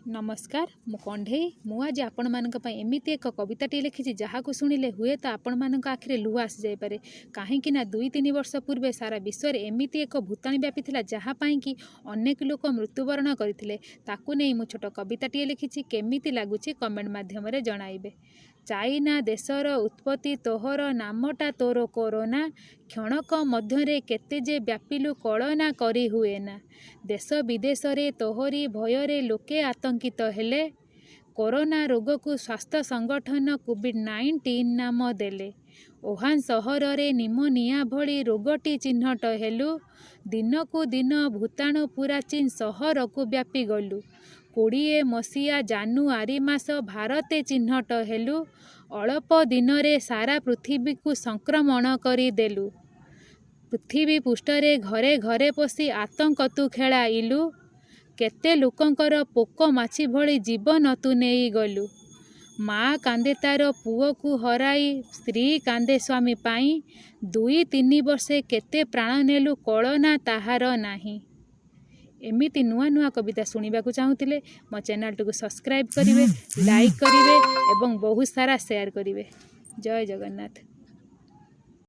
नमस्कार मु कंढई मु आज आपण मानक पई एमिति एक कविताटी लिखिछि जहाको शुणिले हुए तो आपण मानक आखिरे लुह आसी जाय पारे। काहेकि ना 2-3 वर्ष पूर्वे सारा विश्व रे एमिति एक भूताणी व्यापीथिला जहा पई कि अनेक लोक मृत्युवरण करथिले। ताकू नै मु छोट कविताटी लिखिछि, केमिति लागुछि कमेंट माध्यम रे जणाइबे। चाइना देशर उत्पत्ति तोहर नामटा तोर कोरोना, क्षणक मध्यरे केते जे व्यापिलु कलना करी हुए ना। देश विदेश रे तोहरी भयरे लोके आतंकित हेले। कोरोना रोग को स्वास्थ्य संगठन कोविड-19 नाम देले। ओहान सहर रे निमोनिया भली रोगटी चिन्हट हेलु। दिन को दिन भूताणु पूरा चीन सहर को व्यापी गलु। 20 मसीहा जानुआरी मास भारते चिन्हट हेलु। अल्प दिन रे सारा पृथ्वी को संक्रमण करी देलु। पृथ्वी पृष्ठरे घरे घरे पशि आतंक तु खेलाइलु। केते लोकंकर पोक माछी भली जीवन तु नेई गलु। माँ कांदे तार पुओ को हराई, स्त्री कांदे स्वामी पाई। 2-3 वर्षे केते प्राण नेलु कलना ताहार नाही। एमिति नुआ नुआ कविता शुणा चाहूले मो चैनल को सब्सक्राइब करेंगे, लाइक करेंगे और बहुत सारा शेयर करेंगे। जय जगन्नाथ।